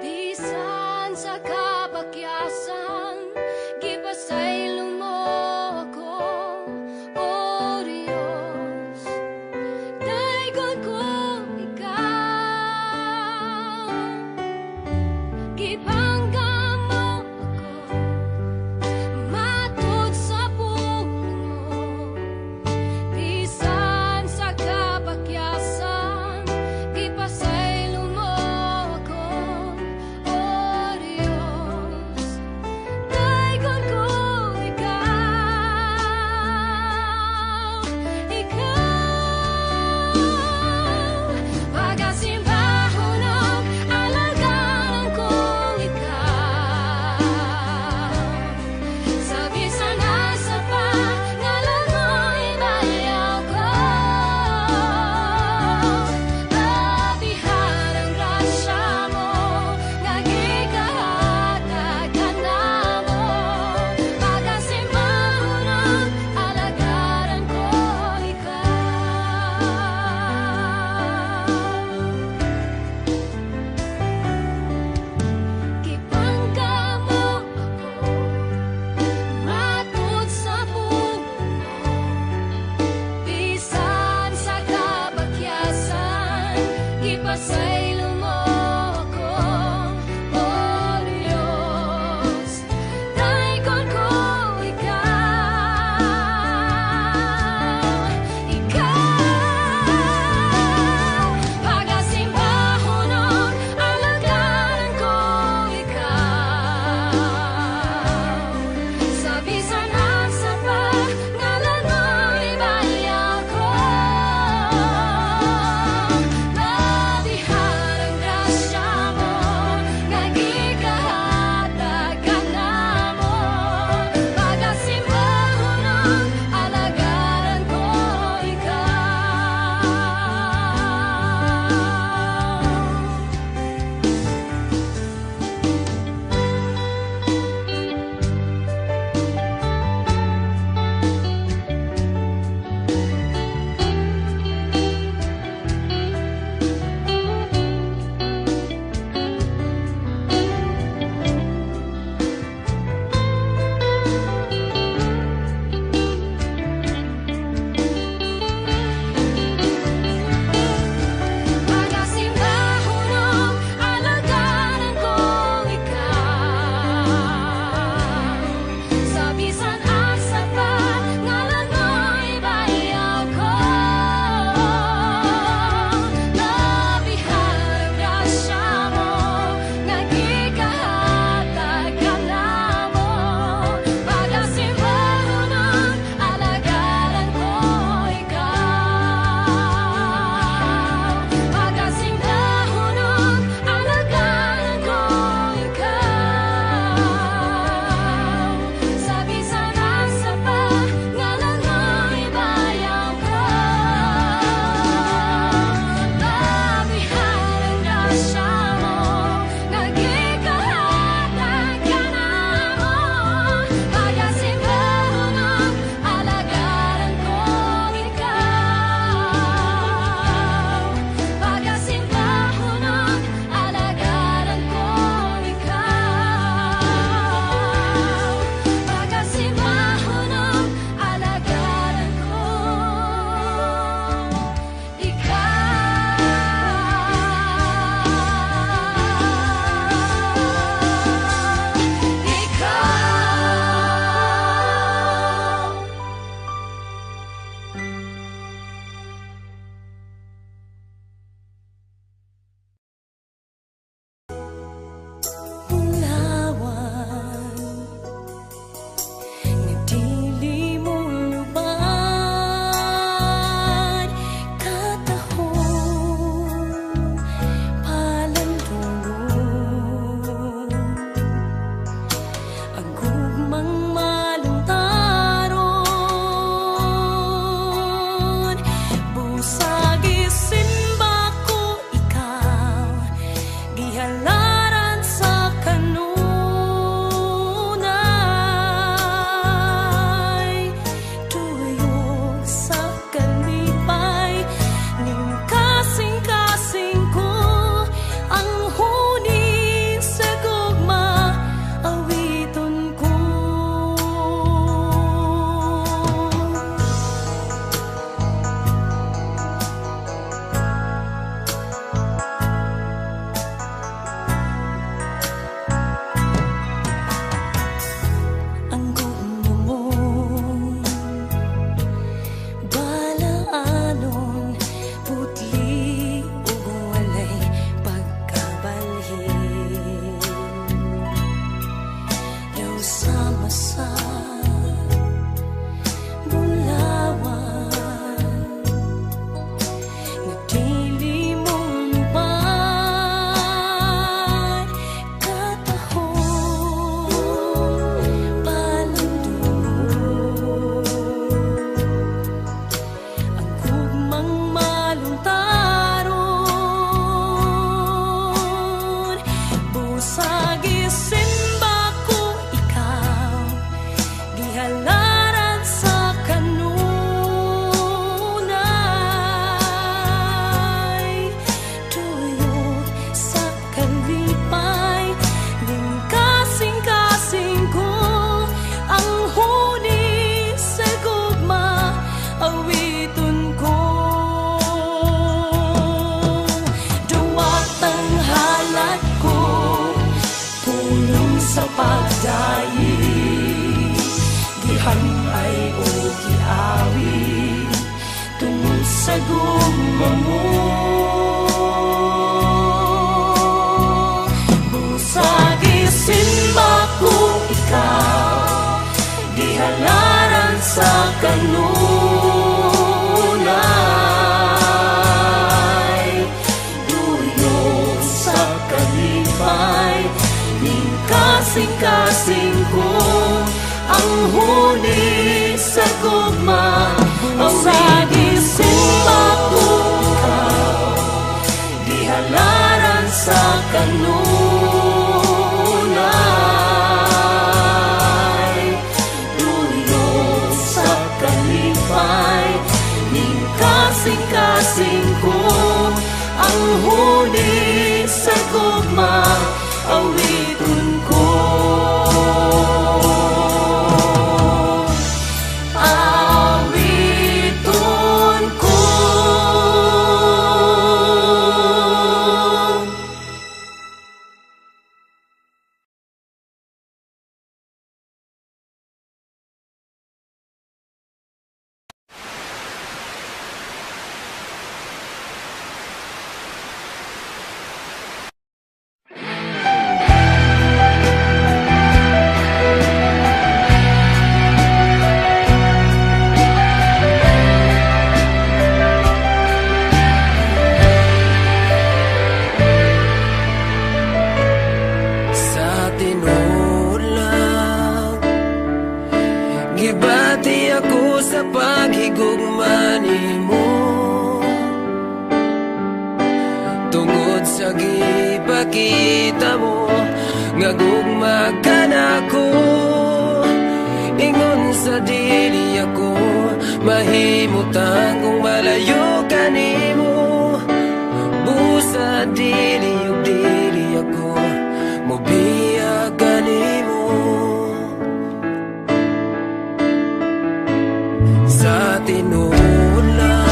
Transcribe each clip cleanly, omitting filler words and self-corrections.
Bisan sa kabakyasan, gipasaylo mo ako, O Diyos. Dayon ko ikaw, gibangga mo ako, matud sa pulong mo. Bisan sa kabakyasan, gipasaylo mo ako, O Diyos. Dayon ko ikaw, pagasimbahan ng alagaan ko ikaw. Sa bisan asa pa, ngalan mo ibayaw ko. Labihan ang grasya mo, nga gikahatag ka namo. Pagasimbahan ng alagaran ko ikaw. Gibangga mo ako, matud sa pulong mo. Bisan sa kabakyasan, gipasaylo mo ako, O Diyos. Dayon ko ikaw, pagasimbahan ng alagaran ko ikaw. Sa bisan asa pa, ngalan mo ibayaw ko. Labihan ang grasya mo, nga gikahatag ka namo. Pagasimbahan ng alagaran ko ikaw. Pagasimbahan ng alagaran ko ikaw. Sa bisan asa pa, ngalan mo ibayaw ko. Labihan ang grasya mo, nga gikahatag ka namo. Pagasimbahan ng alagaran ko ikaw. Pagasimbahan ng alagaran ko ikaw. Sa bisan asa pa, ngalan mo ibayaw ko. Labihan ang grasya mo, nga gikahatag ka namo. Pagasimbahan ng alagaran ko ikaw. Pagasimbahan ng alagaran ko ikaw. Pagasimbahan ng alagaran ko Ulawan, nga dili mo lubad, katahong palandungon. Ang gugmang maluntaron, busag isimba ko ikaw, gihalaran sa kanunay, tuyok sa kalipay, ning kasing-kasing ko ang huni sama sa Bulawan, nagdili mong lubay, katahong palandong, ang gugmang maluntaron, busag isimba ko ikaw, gihalaran sa kanunay, tuyok sa kalipay, ning kasing-kasing ko, ang huni sa gugma, awiton ko. Duwat ang halat ko, tulong sa pagdayi, gihanay o giawi, tungod sa gugma mo. Busag isimba ko ikaw, gihalaran sa kanunay, duyok sa kalipay, ning kasing-kasing ko, ang huni sa gugma. Busag isimba ko ikaw, gihalaran sa kanunay, duyok sa kalipay, ning kasing-kasing ko, ang huni sa gugma, awiton ko. Awiton ko. Sa tinulang, gibati ako sa paghigugma nimo, tungod sa gipakita mo, nga gugma ka nako. Ingon sa dili ako mahimutang kung malayo ka nimo. Busa dili ug dili ako mobiyag ka nimo. Sa tinulang,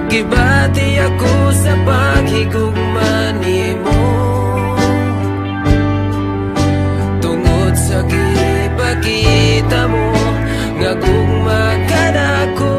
gibati ako sa paghigugma nimo, tungod sa gipakita mo, nga gugma ka nako.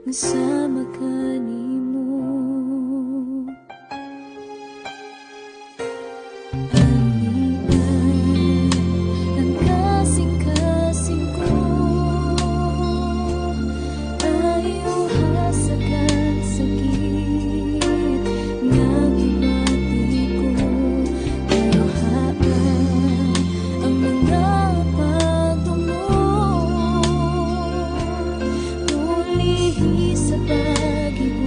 nasama ka nimo. Ang kasing-kasing ko ayaw hasagan sakit nga gibati ko. Inuhaan ang mga pagtungo, ulihi sa pag-ibig.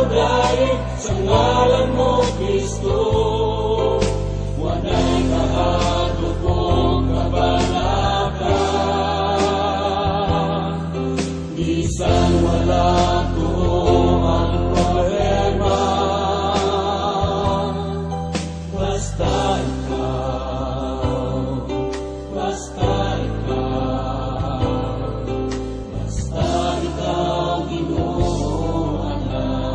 dahil sa ngalan mo, Kristo. Wala'y kahadlok mong kabanata, bisan wala tuong problema. Basta ikaw, basta ikaw, basta ikaw, Ginoo anak.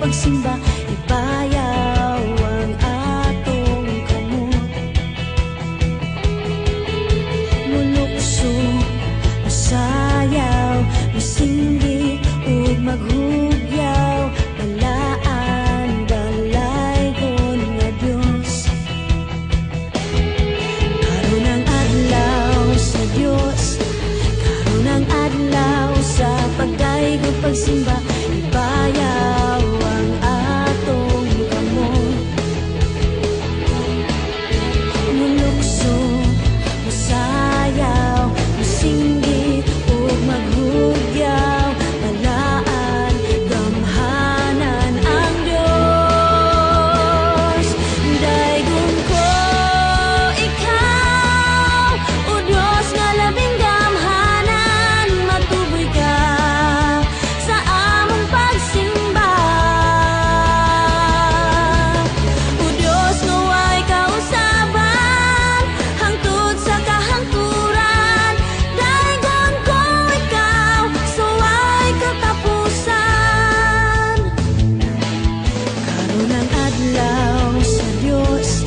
pagsimba, ipayaw ang atong kamot. Mulukso, masayaw, masindi, ug maghugyaw, balaan, balaygon nga Dios. Karon ang adlaw sa Dios, karon ang adlaw sa pagdaigog pagsimba, ipayaw ang atong kamot. Mulukso, masayaw, masinggit, ug maghugyaw, balaan, gamhanan ang Dios. Daigon ko ikaw, o Dios nga labing gamhanan, matuboy ka sa among pagsimba. O Dios nga way kausaban, hangtod sa kahangturan, daigon ko ikaw, sa way katapusan. Karon ang adlaw sa Dios,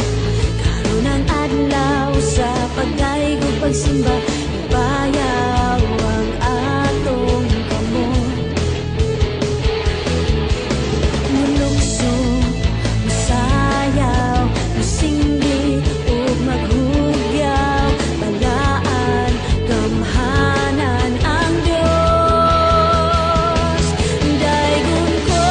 karon ang adlaw sa pagdaigog pagsimba, ipayaw ang atong kamot. Mulukso, masayaw, masinggit, ug maghugyaw, balaan, gamhanan ang Dios. Daigon ko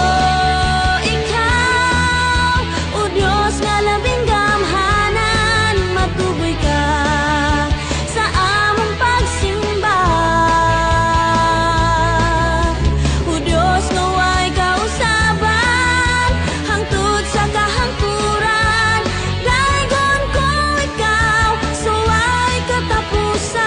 ikaw, o Dios nga labing gamhanan, matuboy ka sa among pagsimba. O Dios nga way kausaban, hangtod sa kahangturan, daigon ko ikaw, sa way katapusan.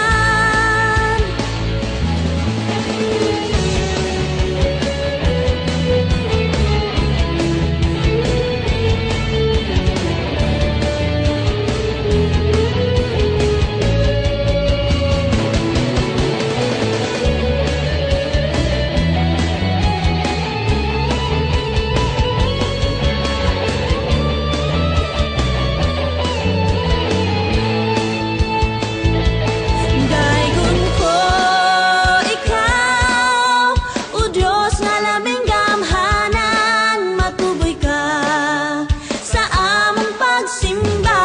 Daigon ko ikaw, o Dios nga labing gamhanan, matuboy ka sa among pagsimba.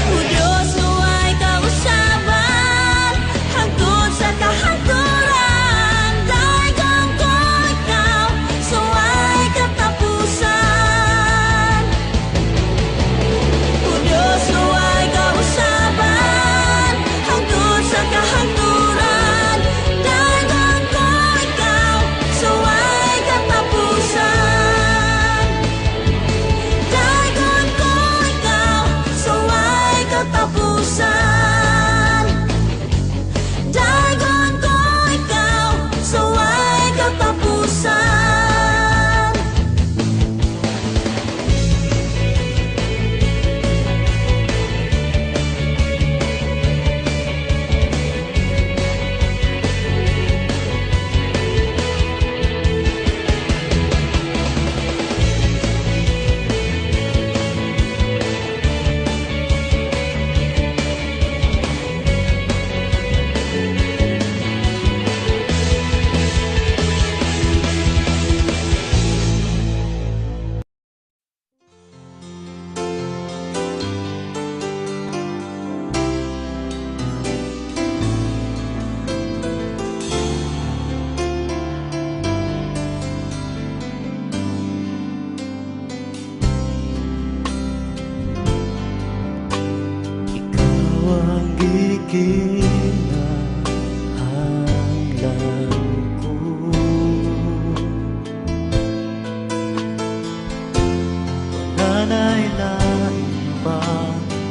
O Dios nga way kausaban, hangtod sa kahangturan, daigon ko ikaw, sa way katapusan. O Dios nga way kausaban, hangtod sa kahangturan, daigon ko ikaw, sa way katapusan. Daigon ko ikaw, sa way katapusan. Daigon ko ikaw, sa way katapusan. Ikaw ang ginahanglan ko. Wala na'y lain pa,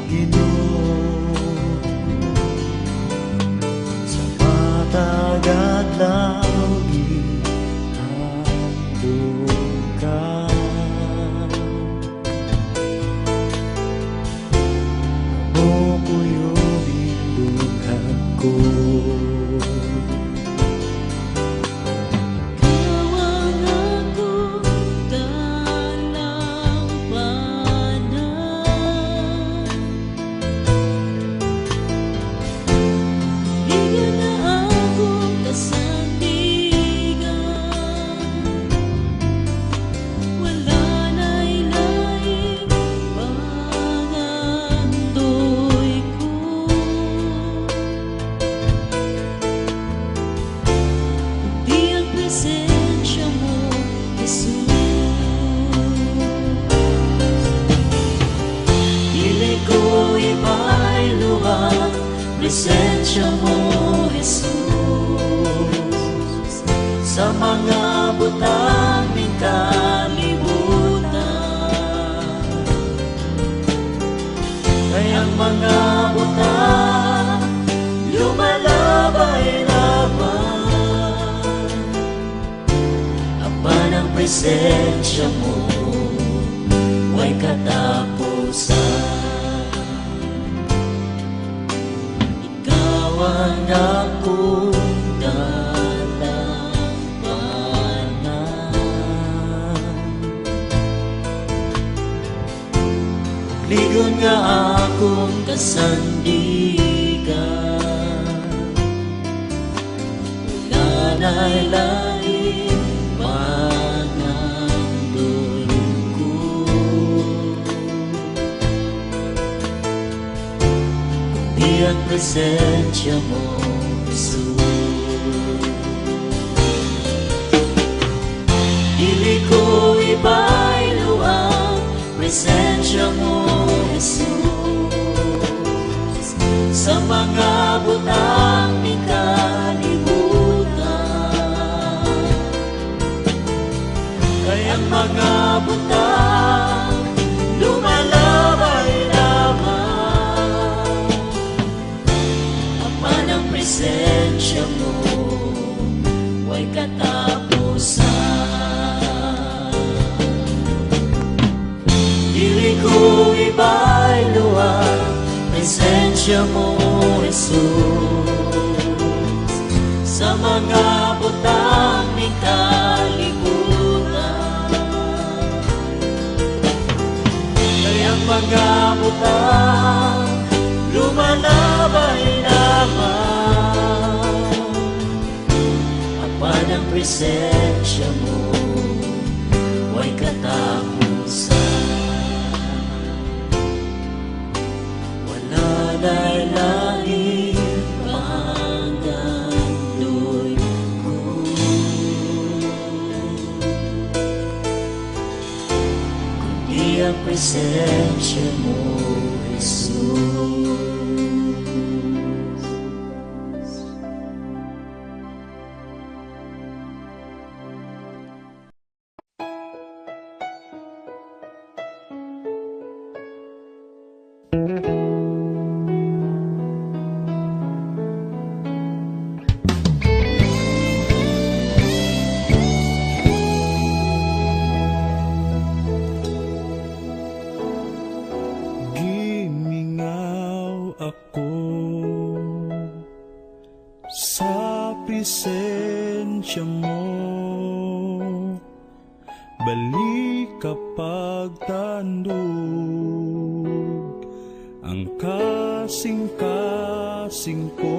Ginoo. Sa matag adlaw gihandog ka. Mo kuyo bindughan presensya mo, Jesus, sa mga butang ng kalibutan. Kayang mga butang lumalabay-labay, Ama ng presensya mo, huwag katapusan. Ikaw ang akong ligon nga akong kasandigan, nanay laing manandol ko. Kundi ang presensya mo, Jesus. Dili ko iba'y luwang presensya mo, Jesus, sa mga butang ng kalibutan. Kayang mga butang lumalabay-labay, Ama ng presensya mo, huwag katapusan. Dili ko iba'y luwag presensya mo, Jesus, sa mga butang ng kalibutan. Kayang mga butang lumalabay-labay, Ama ng presensya mo, huwag katapusan. Lain pangandoy ko, kundi ang presensya mo, Jesus. Sa presensya mo, balik kapag tandog ang kasing-kasing ko.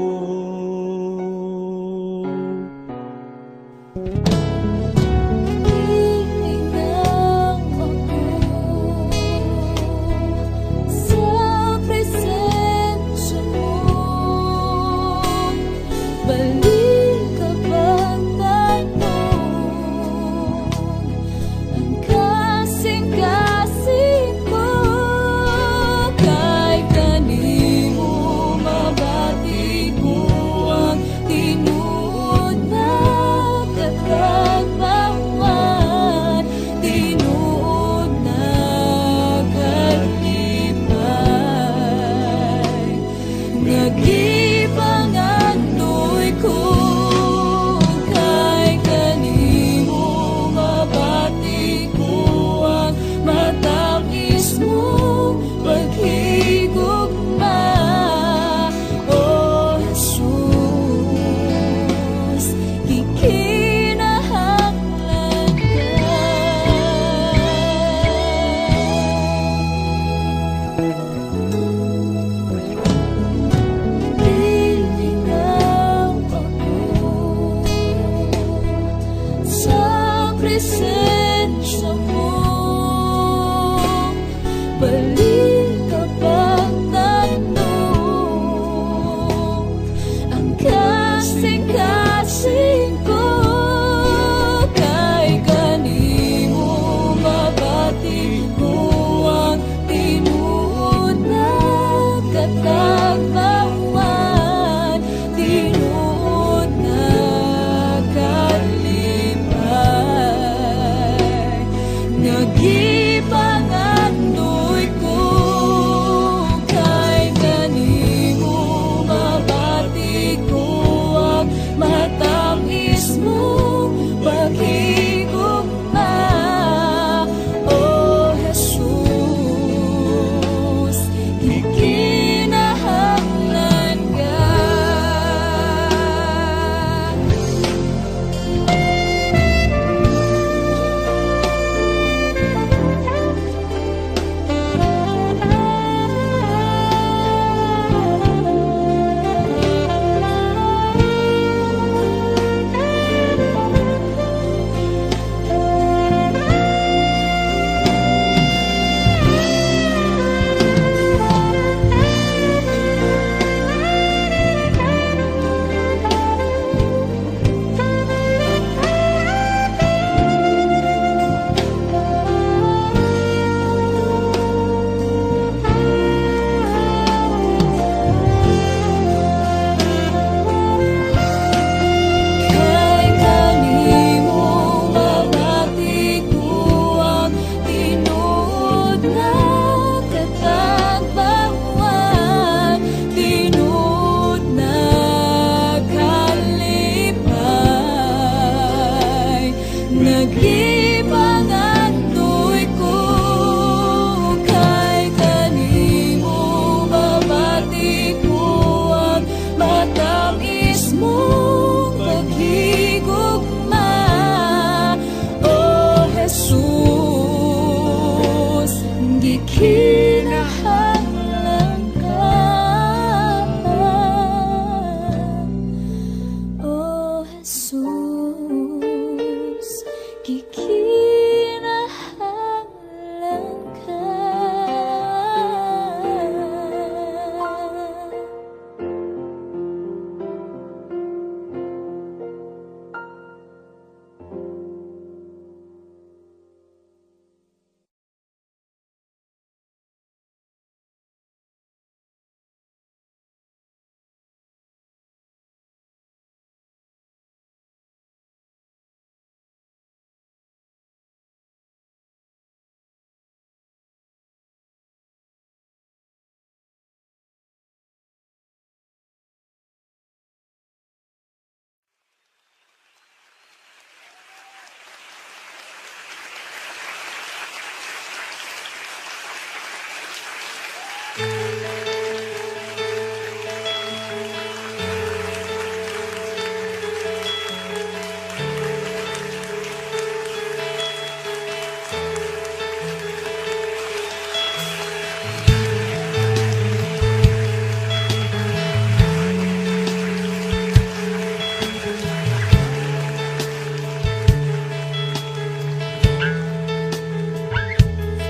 Nagipangatoy ko kay kanimo, babati ko ang matamis mong paghigugma. O Jesus, gikinahanglan ka. O Jesus, gikinahanglan ka.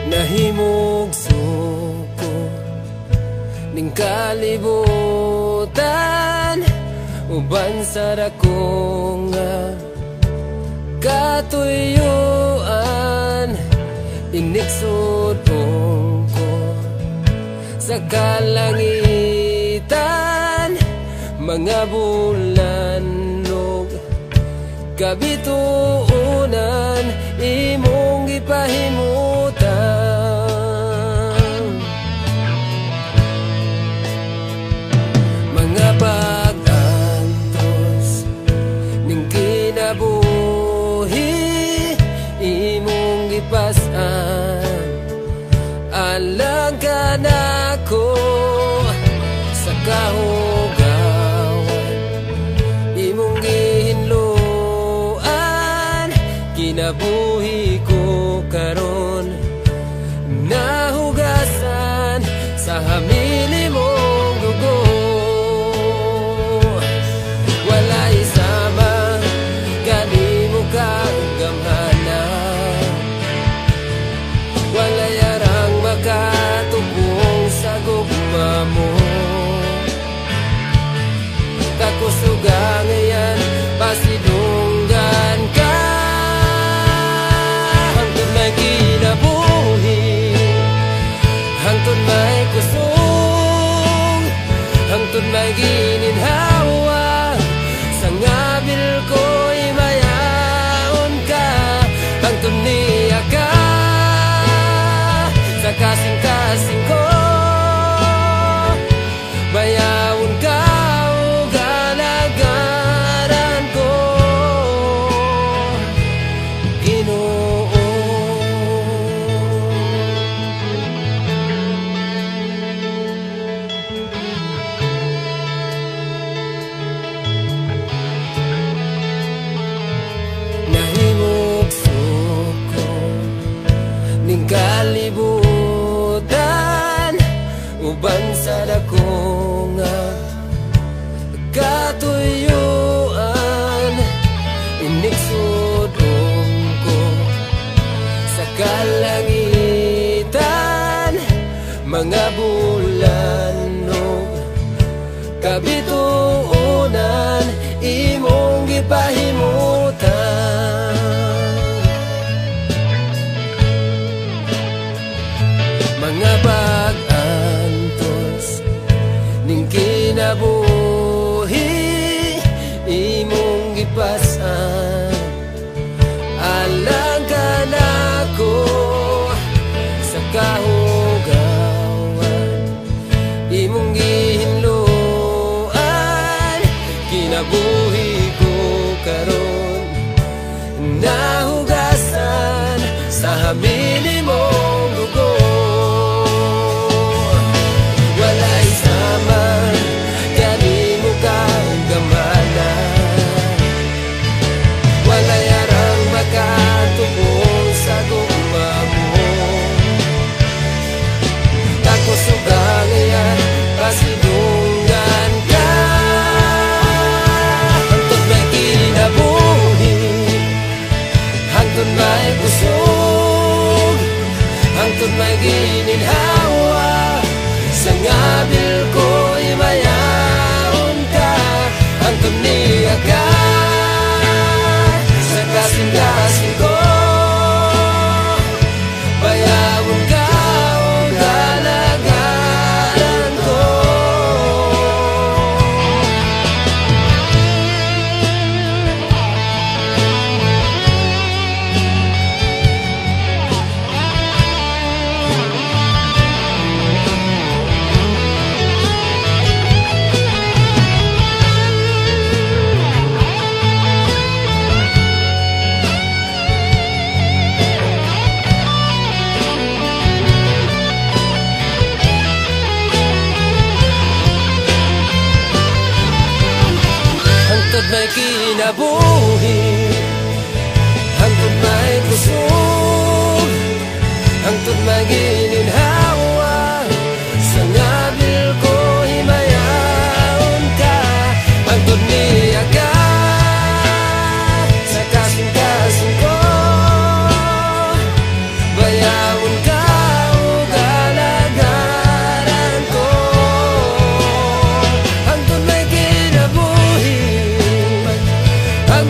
Nahimog suko ning kalibutan, uban sa dako nga katuyuan. Inigsudong ko sa kalangitan, mga bulanlog kabituunan, imong gipahimutan. Mga pag-antos ning kinabuhi, imong gipas-an. Alang ka nako sa kahugawan, imong gihinluan. Kinabuhi ko karon nahugasan sa hamili mong dugo. Wala isama kanimo kagamhana, wala yarang makatubong sa gugma mo. Kakusuga ngayon pasidunggan ka, hangtod may kinabuhi, hangtod may kusong, hangtod may gininhawa. Sa ngabil ko'y mayaon ka, hangtod niya ka sa kasing-kasing ko. Mayawon ka o galagaran ko, Ginoo. Nahimog suko ning kalibutan, uban sa dako nga katuyuan. Inigsudong ko sa kalangitan, mga bulanlog kabituunan, imong gipahimutan. Mga pag-antos ning kinabuhi, imong gipas-an. Alang ka nako sa kahugawan, amin imong dugo. Walay saman kanimo kaugamana, walay arang makatubong sa gugma mo. Ako sugangayan pasidungan ka, hangtod may kinabuhi, hangtod may kusog, hangtod may gininhawa. Sa ngabil ko imayaon ka, hangtod niya ka sa kasing-kasing ko. Bayawon ka o galagaran ko. Hangtod may kinabuhi, hangtod may kusog, hangtod may gininhawa. Sa ngabil ko himayaon ka, hangtod niya ka sa kasing-kasing ko. Bayawon ka o galagaran ko. Hangtod may kinabuhi, hangtod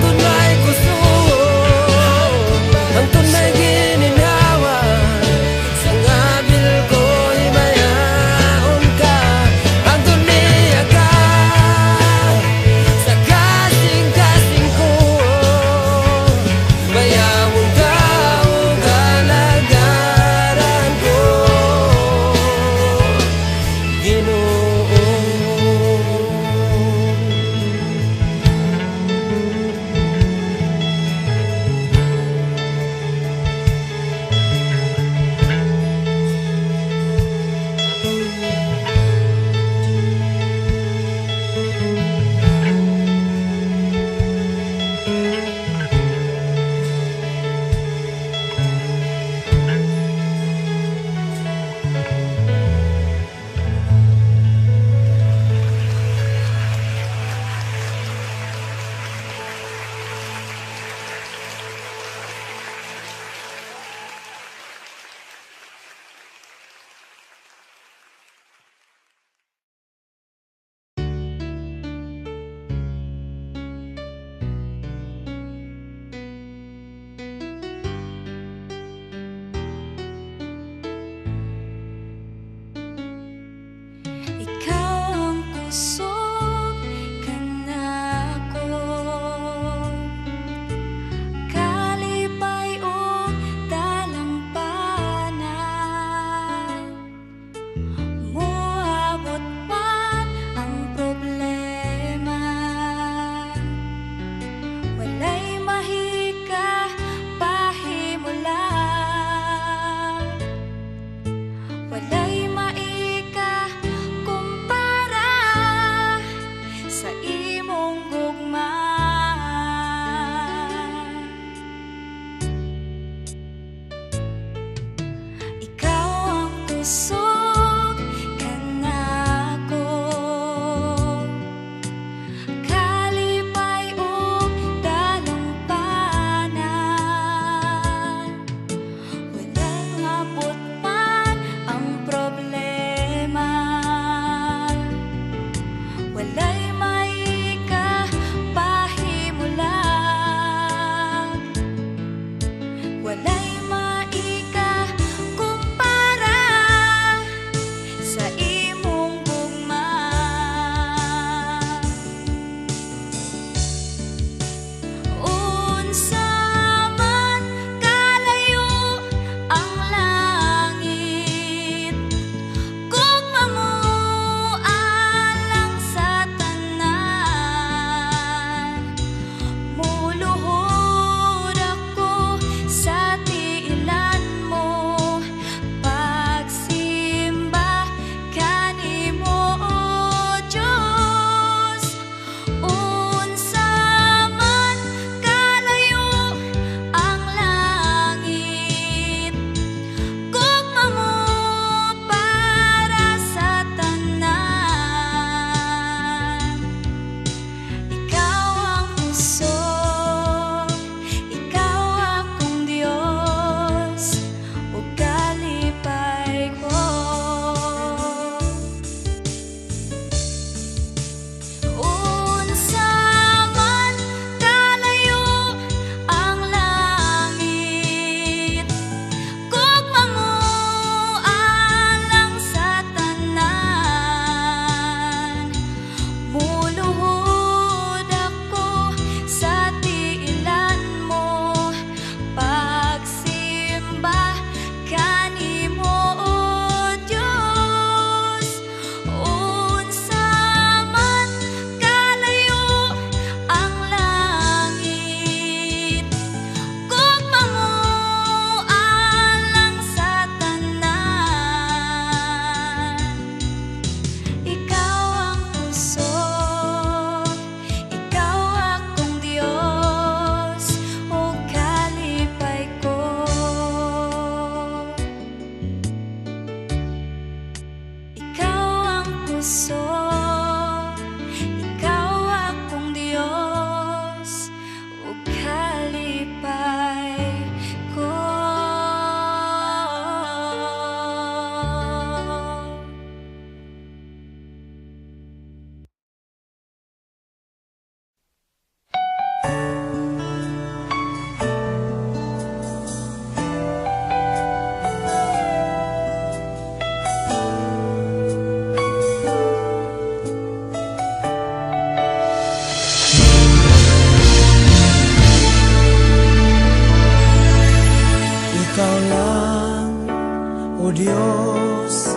O Diyos,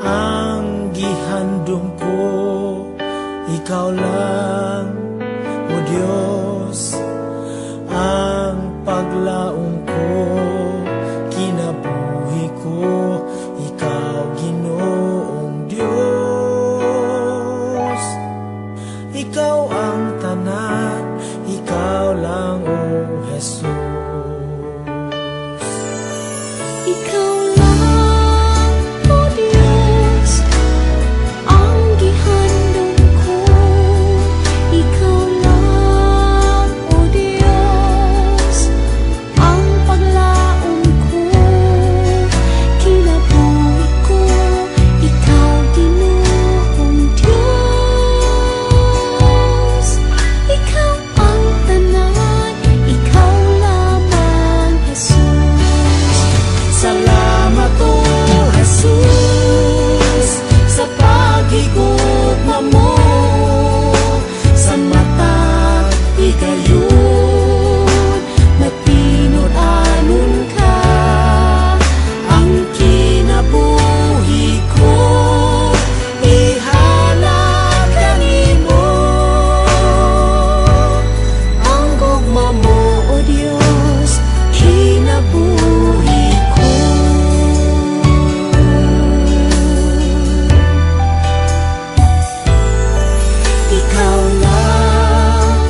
ang gihandom ko, Ikaw lang. O Diyos, ang paglaong ko, kinabuhi ko, Ikaw Ginoong Diyos. Ikaw ang tanan, Ikaw lang, O Jesus. Ikaw lang, O Diyos, ang gihandom ko. Ikaw lang, O Diyos, ang paglaom ko. Kinabuhi ko, Ikaw Ginoong Diyos. Ikaw ang tanan, Ikaw lamang, Jesus. Salamat, O Jesus, sa pag-igugma mo. Sa mata igayon, napinod-anon ka. Ang kinabuhi ko, ihalad kanimo. Ang gugma mo, O Diyos, kinabuhi ko. Ikaw lang,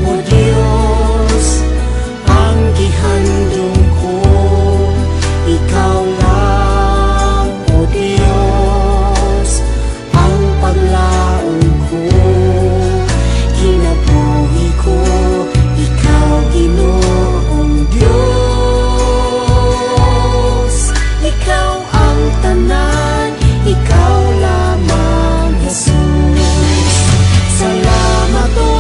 O Diyos, ang gihandom ko. Ikaw lang, O Diyos, ang paglaom ko. Kinabuhi ko, Ikaw Ginoong Diyos. Ikaw ang tanan, Ikaw lamang, Jesus. Salamat, O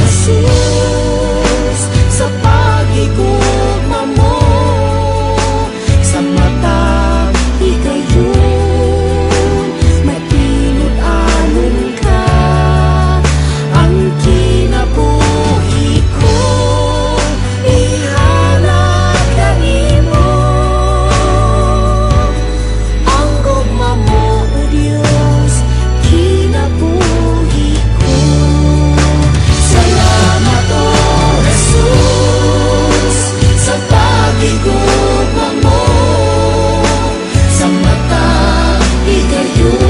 Jesus, sa pag-igugma mo. Sa mata igayon, mapinod-anon ka. Ang kinabuhi ko, ihalad kanimo. Ang gugma mo, O Diyos, kinabuhi ko. Salamat, O Jesus, sa pag-igugma mo. Sa mata igayon,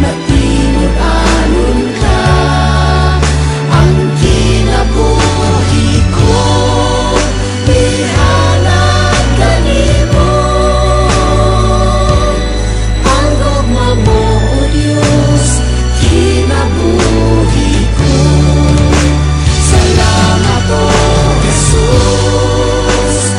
mapinod-anon ka. Ang kinabuhi ko, ihalad kanimo. Ang gugma mo, O Diyos, kinabuhi ko. Salamat, O Jesus,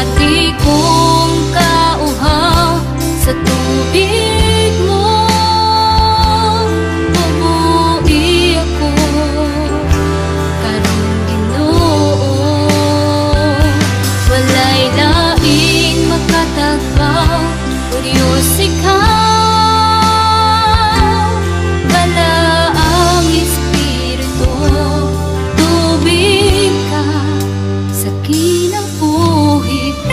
Ibati kong kauhaw sa tubig mo. Bumuhi ako karong Ginoo. Walay laing makatagpaw, o Diyos ikaw. Wala ang Espiritu, tubig ka sa kinabuhi ko.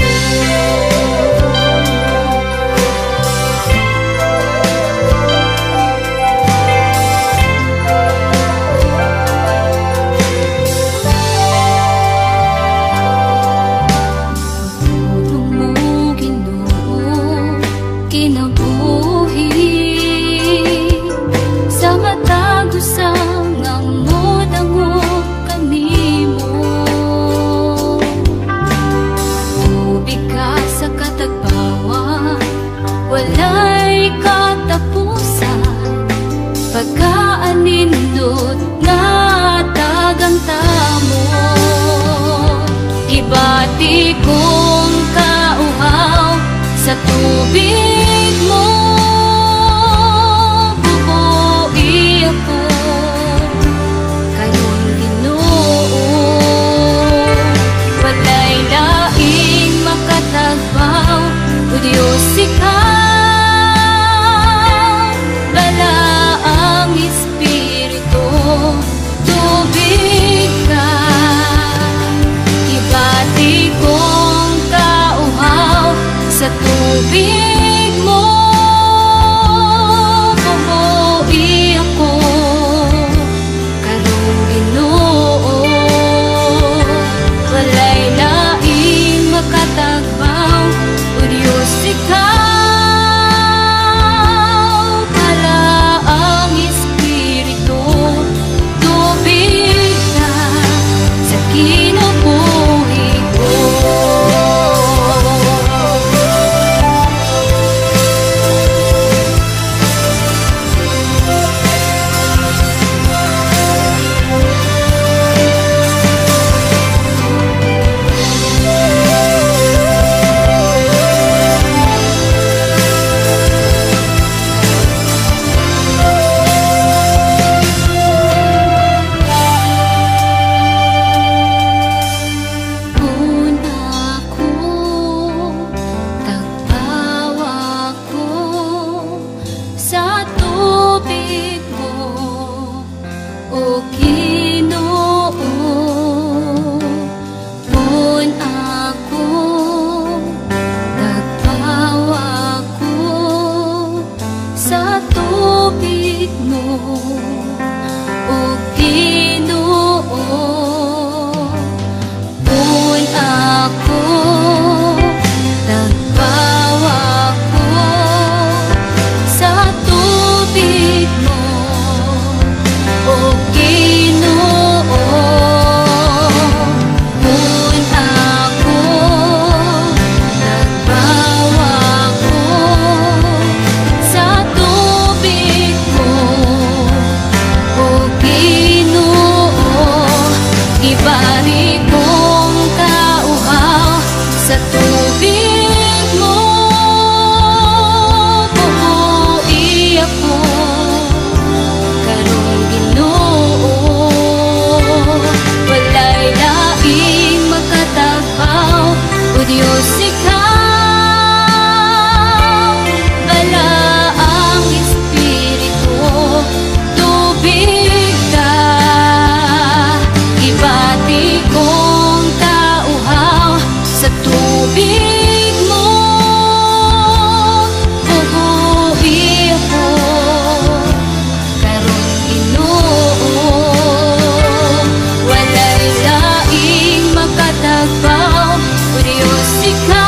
Tulong mo, Ginoo, kinabuhi sa matag usang amod ang kanimo. Tubig ka sa katagbawan, walay katapusan, pagkaanindot nga tagang tamo. Ibati kong kauhaw sa tubig mo. Bubuhi ako karong Ginoo. Walay laing makatagpaw, o Diyos ikaw. Wala ang Espiritu, tubig ka. Ibati kong kauhaw sa tubig mo. Bumuhi ako karong Ginoo. Walay laing makatagpaw, o Diyos ikaw. Wala ang Espiritu, tubig ka sa kinabuhi ko. Una ko, tagpawa ko sa tubig mo, o Ginoo. Una ko, tagpawa ko sa tubig mo, o Ginoo. Pun ako, tagpawa ko sa tubig mo, o Ginoo. Pun ako, tagpawa ko sa tubig mo, o Ginoo. Ibari kong kauhaw sa tubig mo. Bumuhi ako karong Ginoo. Walay laing makatagpaw, o Diyos ikaw. Wala ang Espiritu, tubig ka. Ibati kong kauhaw sa tubig mo. Bubuhi ako karong Ginoo. Walay laing makatagpaw, o Diyos ikaw.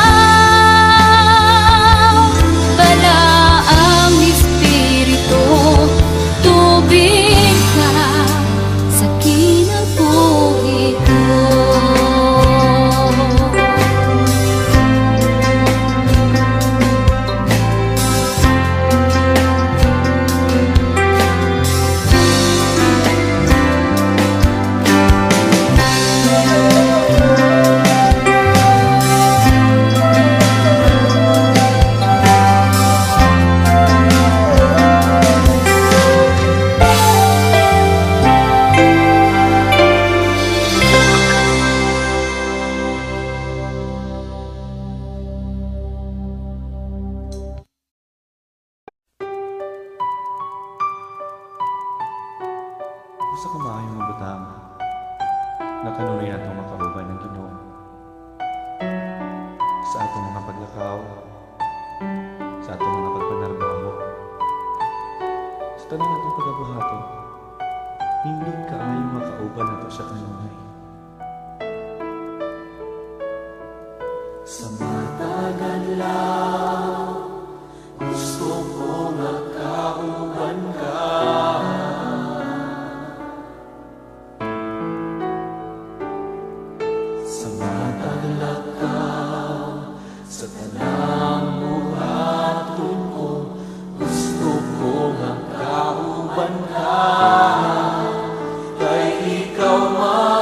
Nindot ka ay makauban na to sa kanunay. Sa matagal lang, gusto ko makauban ka. Sa matagal ka, sa tanang buhaton ko, gusto ko makauban ka. Kay ikaw man,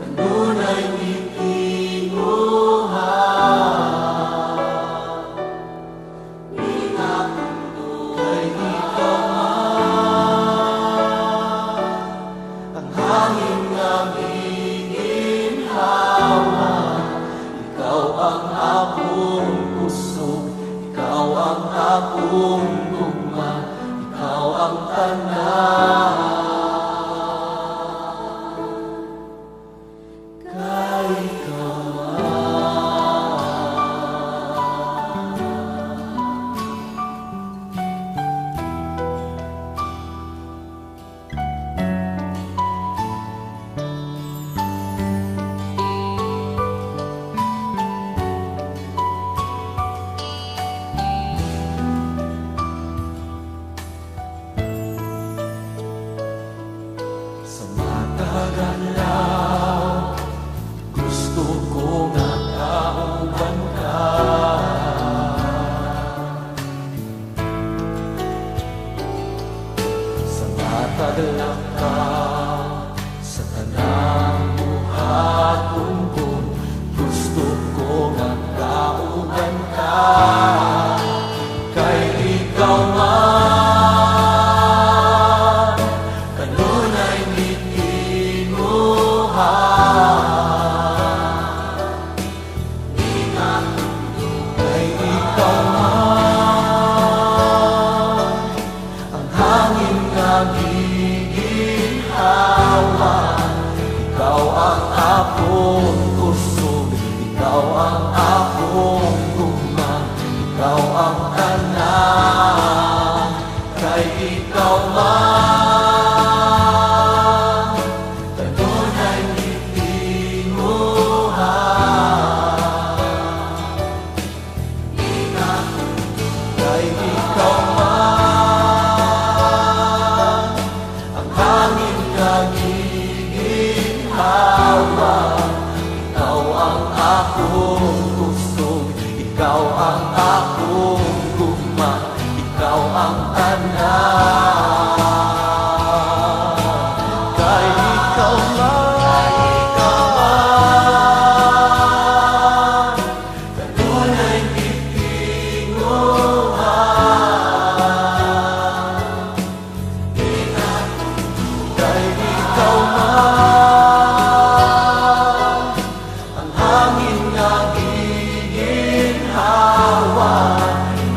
kanunay ikinuha. Kay ikaw man, ang hangin nga giginhawa. Ikaw ang akong puso, ikaw ang akong gugma, ikaw ang tanan. Kay ikaw sa matagal lang, gusto ko nga kauban ka. Sa matagal lang ka, sa tanang buhaton ko, gusto ko nga kauban ka. Kay ikaw man, kanunay ikinuha. Kay ikaw man, ang hangin nga giginhawa. Ikaw ang akong kusog, ikaw ang akong gugma, ikaw ang tanan. Kay ikaw man, kanunay ikinuha. Kay ikaw man, ang hangin nga giginhawa. Ikaw ang akong gusto, ikaw ang akong gugma, ikaw ang tanan. Kay ikaw man, kanunay ikinuha. Kay ikaw man, ang hangin nga giginhawa.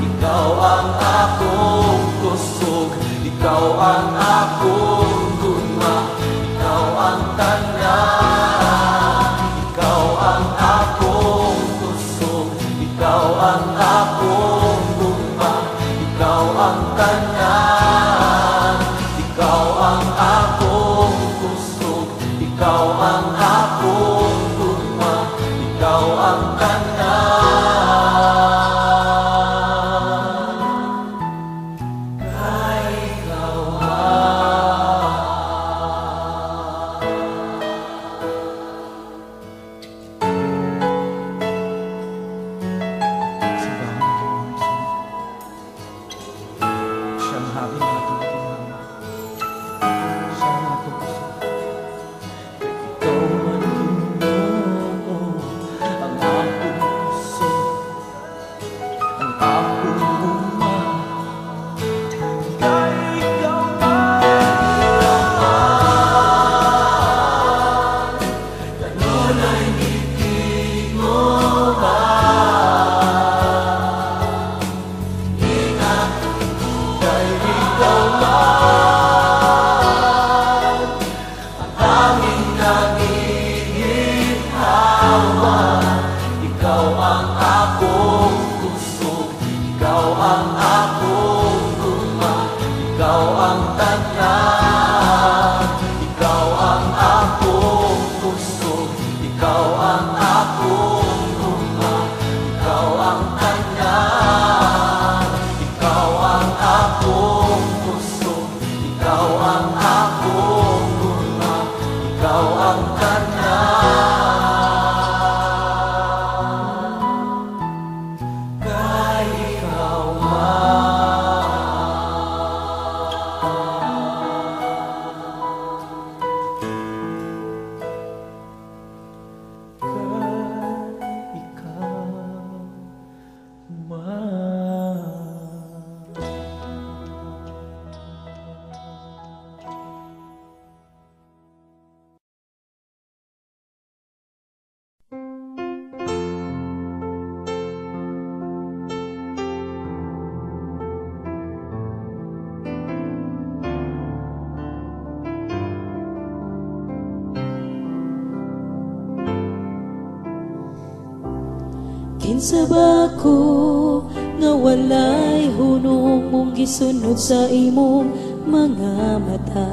Ikaw ang akong kusog, ikaw ang akong gugma, ikaw ang tanan. Ikaw ang akong kusog, ikaw ang akong gugma, ikaw ang tanan. Ikaw ang akong kusog, ikaw ang akong gugma, ikaw ang tanan. Kay ikaw siyang hangin atong ginhawa. Siyang atong kusog. Kay ikaw man Kinsa ba ko nga walay hunong mong gisunod sa imong mga mata?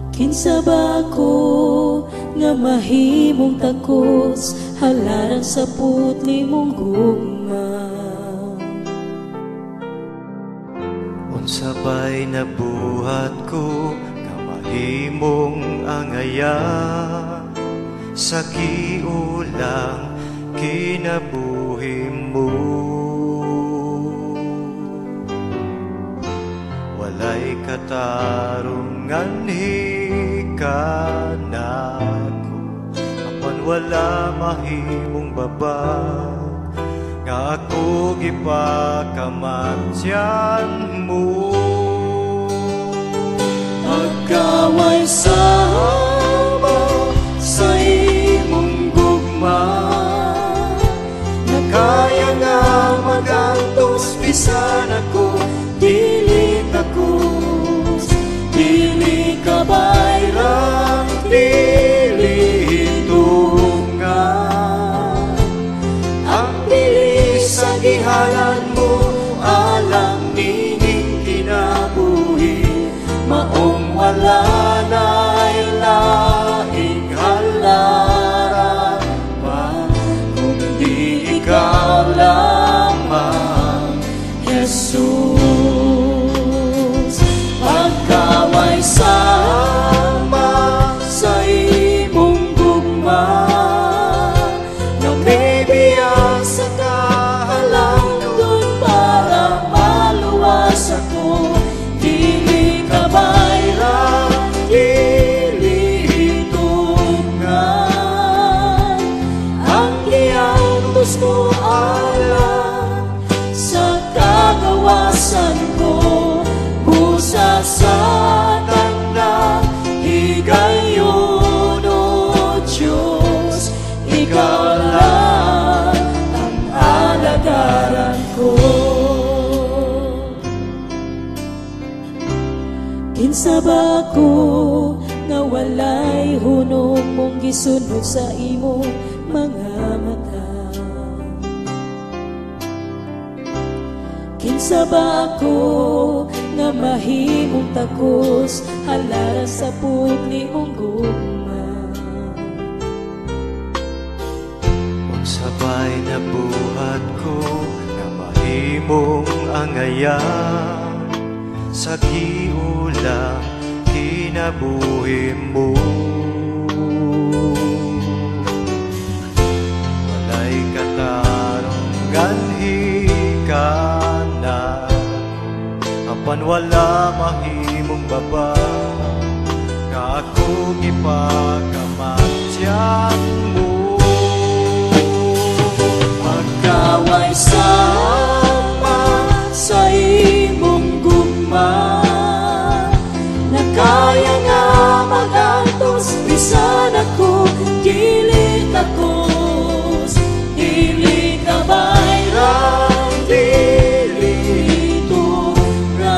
Kinsa ba ko nga mahimong takos halaran sa putli mong gugma? Unsa ba'y nabuhat ko nga mahimong angaya sa giulang kinabuhi mo? Walay katarungan hikanako, apan wala mahimong babag nga ako gipakamatyan mo. Magkaway sama sa imong gugma, Kaya nga magantos bisan ako dili takos, dili ka bayrang, dili hitungan. ang bilis Sa gihalan mo alang nining kinabuhi, maong wala na'y laing halaran pa, kundi ikaw lamang, Jesus. Pagkaway sama sa imong gugma, na may biyag sa halangdon para maluwas ako, dili ka bayrang, dili hitungan. Ang iyang gusto alam sa kagawasan ko, busa sa tanda higayon, o Diyos, ikaw lang ang alagaran ko. Kinsa ba ko nga walay hunong mong gisunod sa imong mga mata? Kinsa ba ako nga mahimong takos halaran sa putli mong gugma? Unsa ba'y nabuhat ko nga mahimong angaya sa giulang kinabuhi mo? Walay katarungan hikanako, apan wala mahimong baba nga ako gipakamatyan mo. Magkaway sama sa imong gugma, na kaya nga magantos bisan ako dili takos, dili ka bayrang, dili hitungan.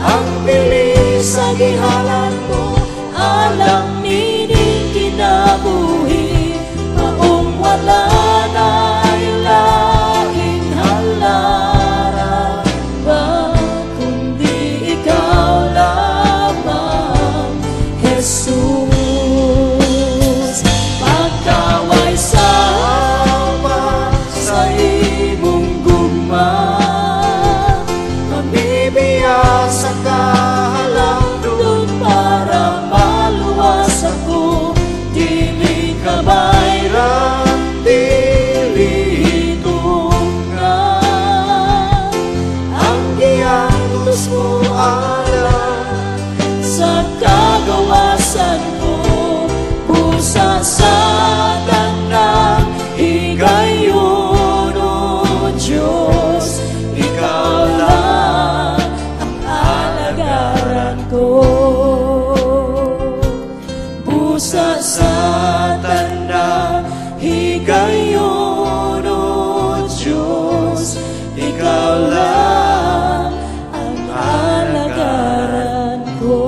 Ang bilis sa gihalan mo alang nining kinabuhi, maong wala na'y laing halaran pa, kundi ikaw lamang, Jesus. Pagkaway sama sa imong gugma, Mamibiyag sa halangdon para maluwas ako, dili ka bayrang, dili hitungan. Ang iyang gusto alam sa kagawasan ko, busa sa tanang higayon, o Diyos, ikaw lang ang alagaran ko. Busa sa tanang higayon, o Diyos, ikaw lang ang alagaran ko.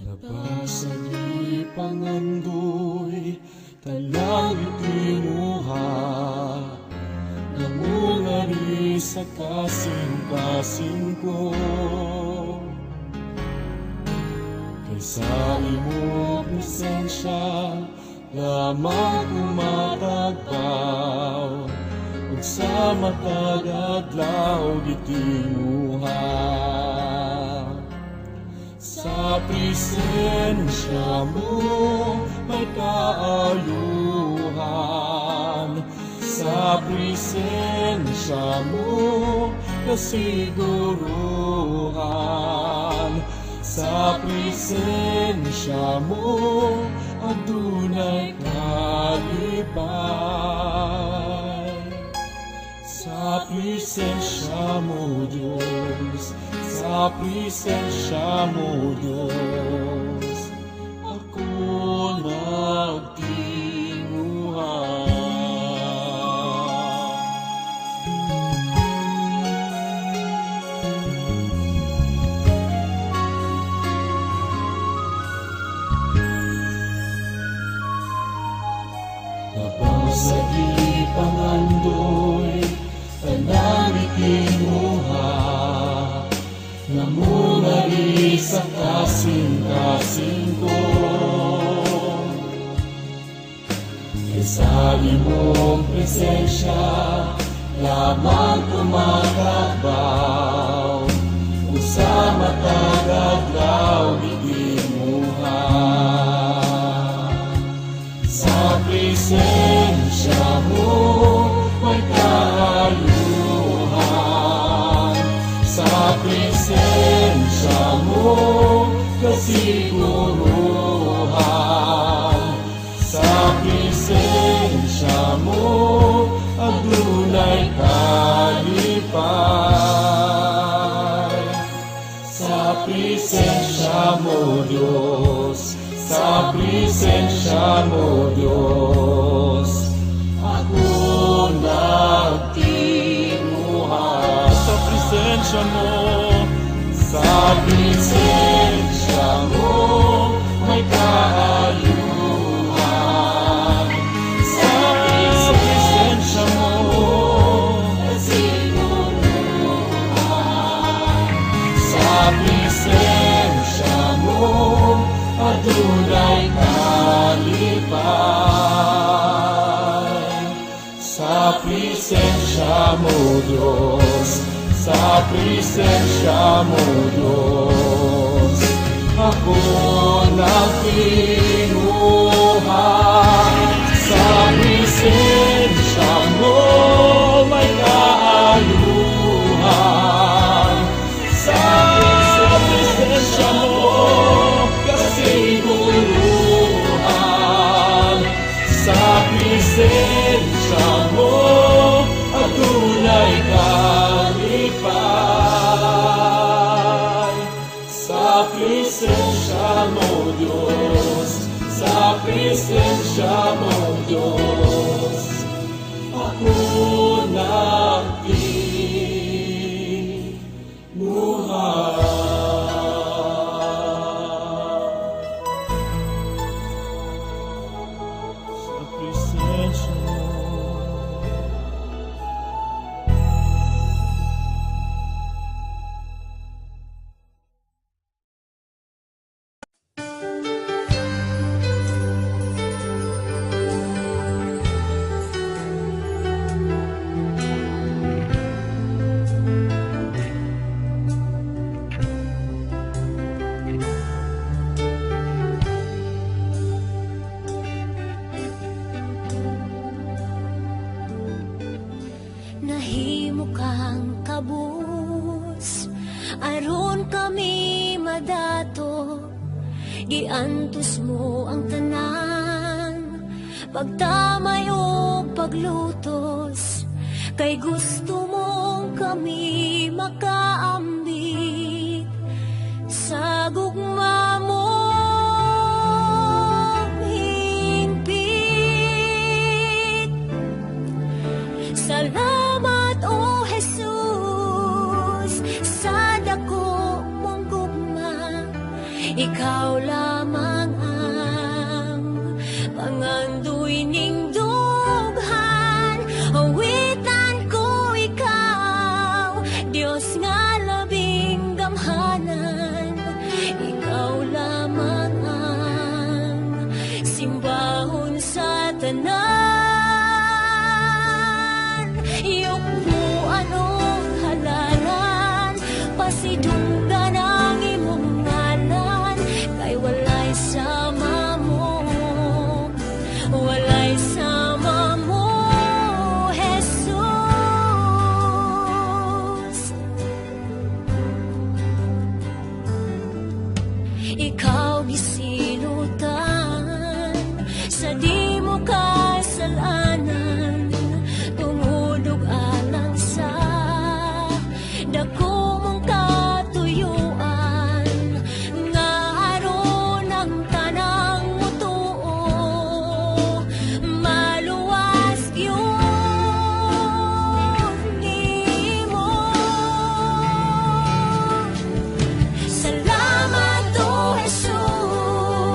Labasag ipangandoy, talang itinuha, namungari sa kasing-kasing ko. Kaysa imo presensya, lamang tumatagpaw, ug sa matag adlaw gitinuha. Sa presensya mo may kaayuhan, sa presensya mo kasiguruhan, sa presensya mo adunay kalipay. Sa presensya mo Diyos, sa presensya mo Diyos, ako nagtinguhan. Labasag ipangandoy, talang itinuha, namungari sa kasing-kasing ko. Kaysa imong presensya, lamang tumatagbaw, ug sa matag adlaw gitinuha. Sa presensya mo may kaayuhan, sa presensya mo kasiguruhan, sa presensya mo adunay kalipay. Sa presensya mo Diyos, sa presensya mo Diyos, ako nagtinguhan. Sa presensya mo, sa presensya mo may kaayuhan, sa presensya mo kasiguruhan, sa presensya mo adunay kalipay. Sa presensya mo Diyos, sa presensya mo Diyos, ako nagtinguhan. Sa presensya mo may kaayuhan, sa presensya mo kasiguruhan, sa presensya mo adunay kalipay. Sa presensya mo Diyos, sa presensya mo Diyos, ako nagtinguhan. Sa presensya mo. Nahimo kang kabus, aron kami madato, giantos mo ang tanan, pagtamay o paglutos, kay gusto mong kami makaambit sa gugma mo. Salamat o Jesus sa dako mong gugma, ikaw lamang ang pangandoy ning dughan. Awitan ko ikaw, Dios nga labing gamhanan. Ikaw lamang ang simbahon sa tanan. Yukbuan o halalan, pasidunggan ang imong ngalan. Kay walay sama mo, walay sama mo, Jesus. Ikaw gisinutan sa di mo kasalanan, tungudog alang sa dako mong katuyuan, nga aron ang tanang mutuo maluwas gyud nimo. Salamat o Jesus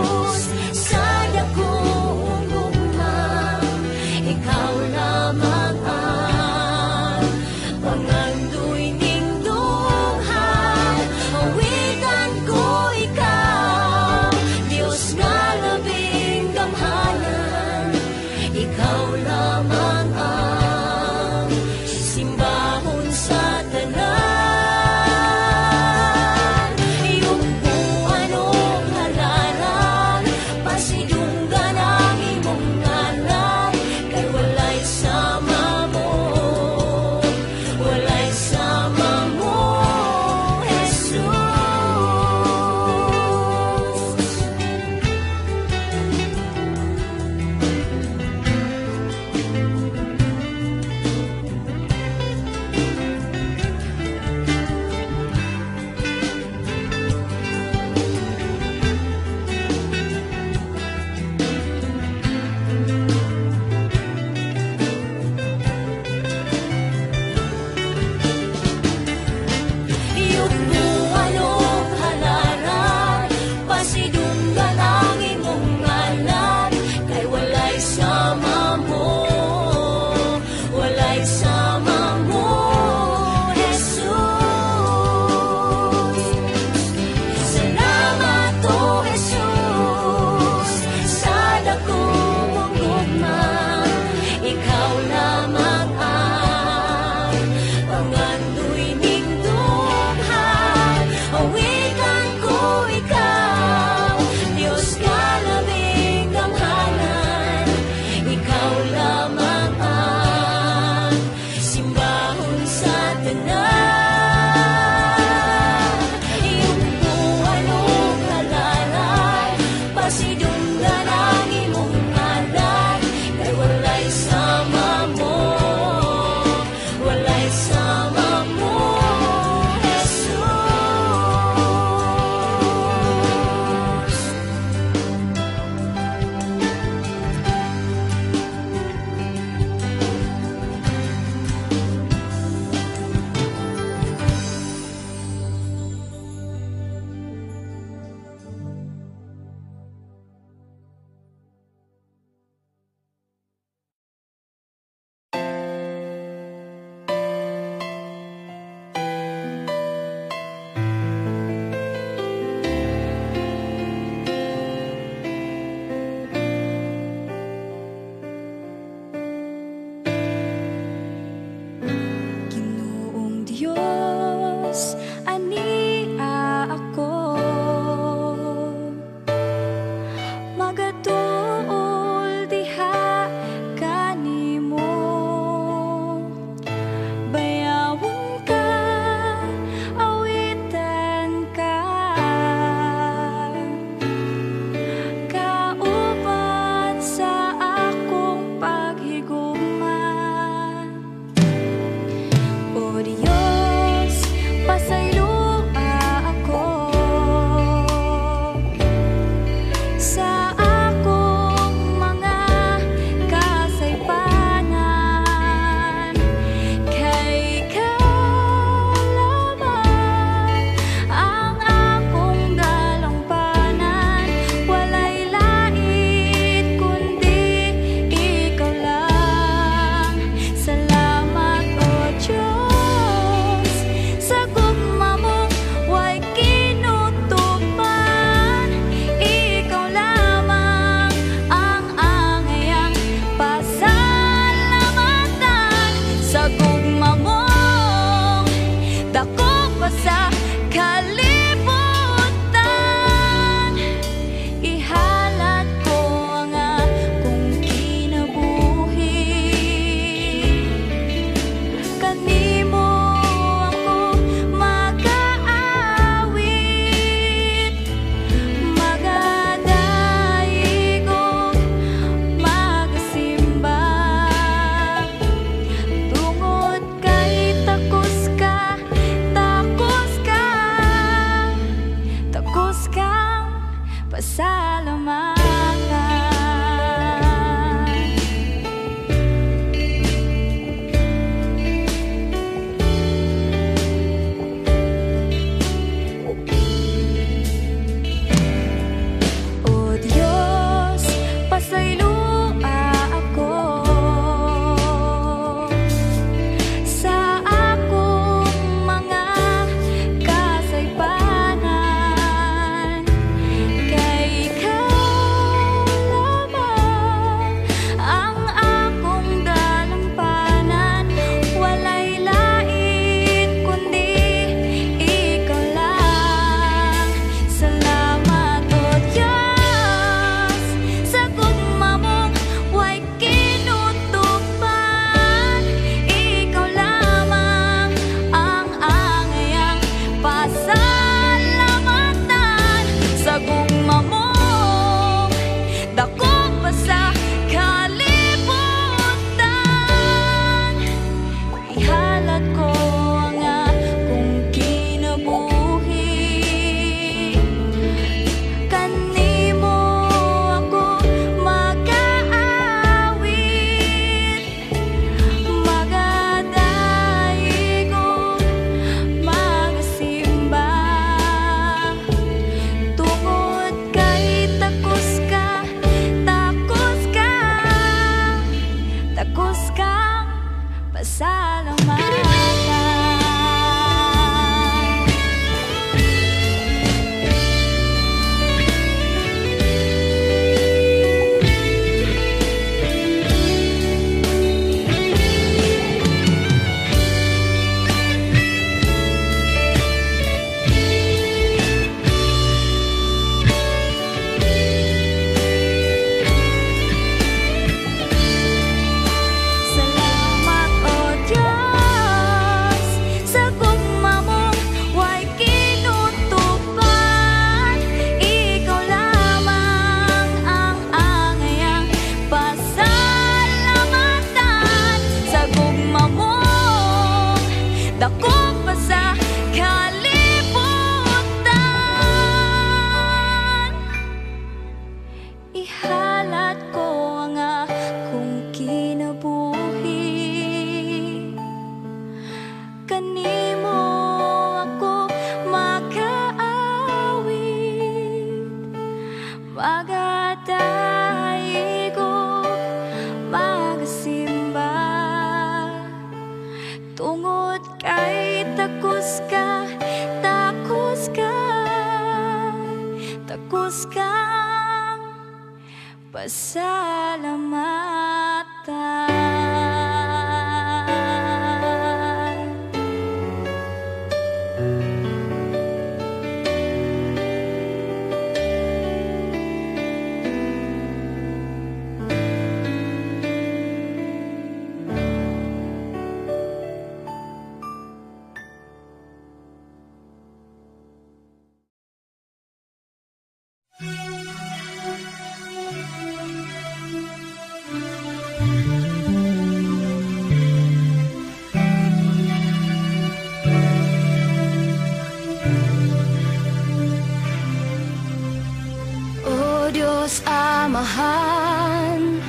Amahan,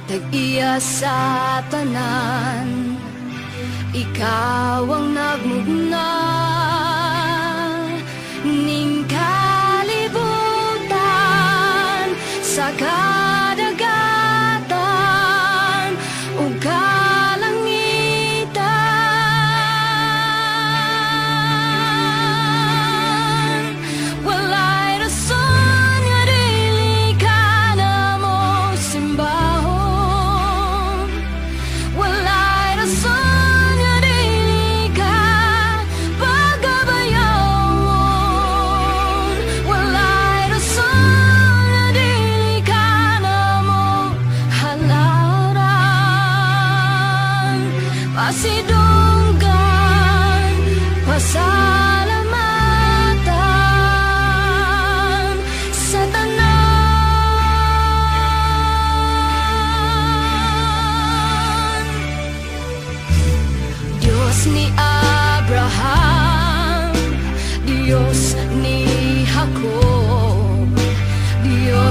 tag-iya sa tanan, ikaw ang nagmugna ning kalibutan sa kadagatan ug kalangitan. Walay rason nga dili ka na mo simbahon. Walay rason nga dili ka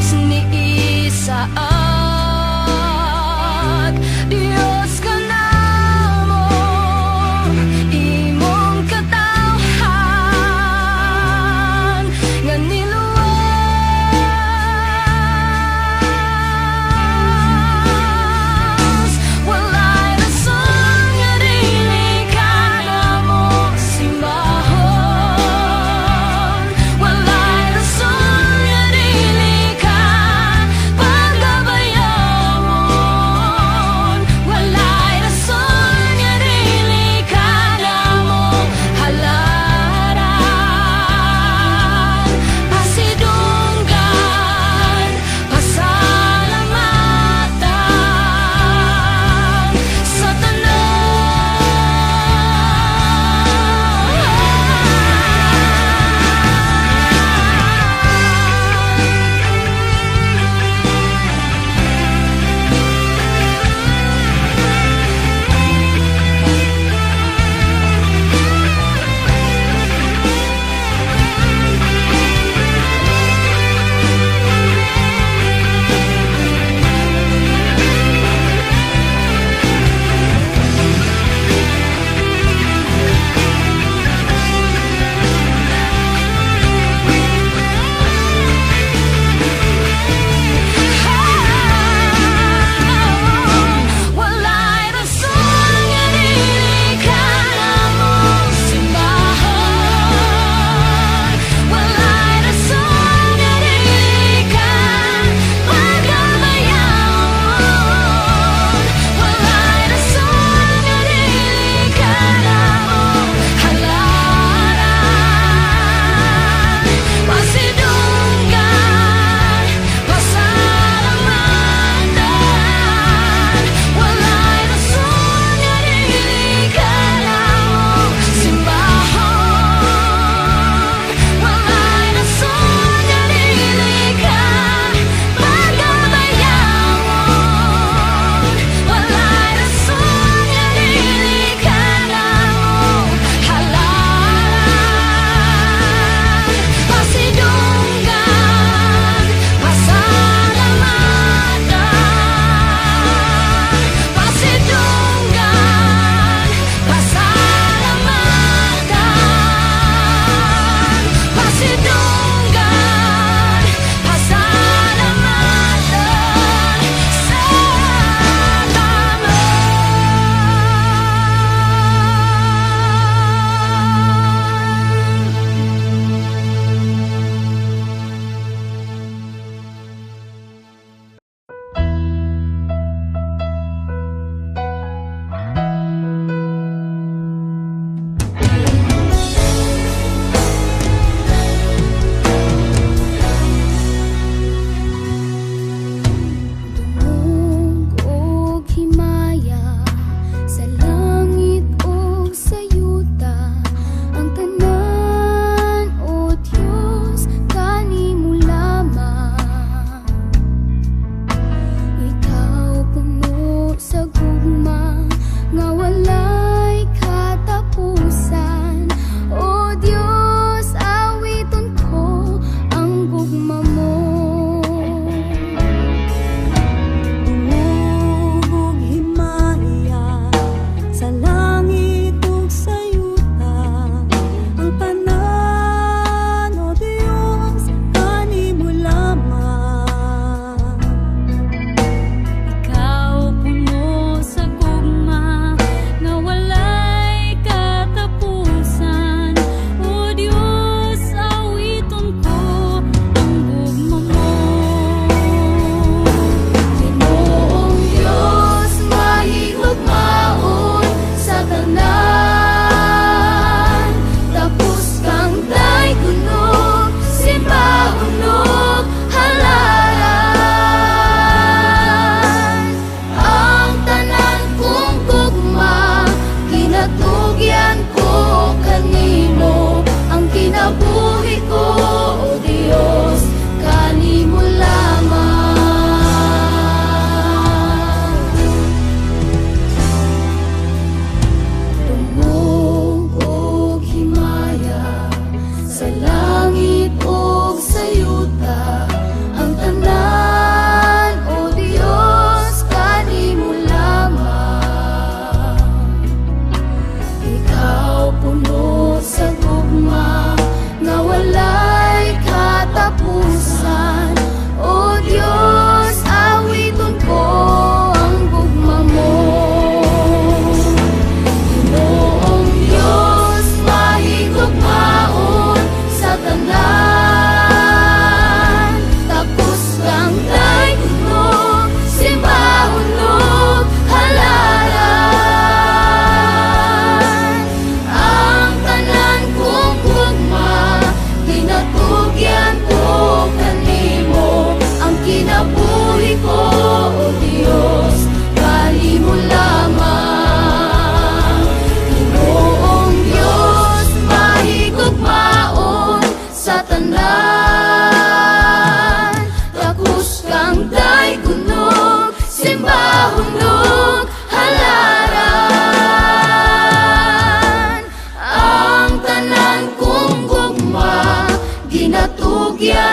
Diyos ni Isaac. Diyos ka na mo, imong katawhan nga niluwas. Walay rason nga dili ka na mo simahon. Walay rason nga dili ka pagabay.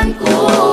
kahibawan ko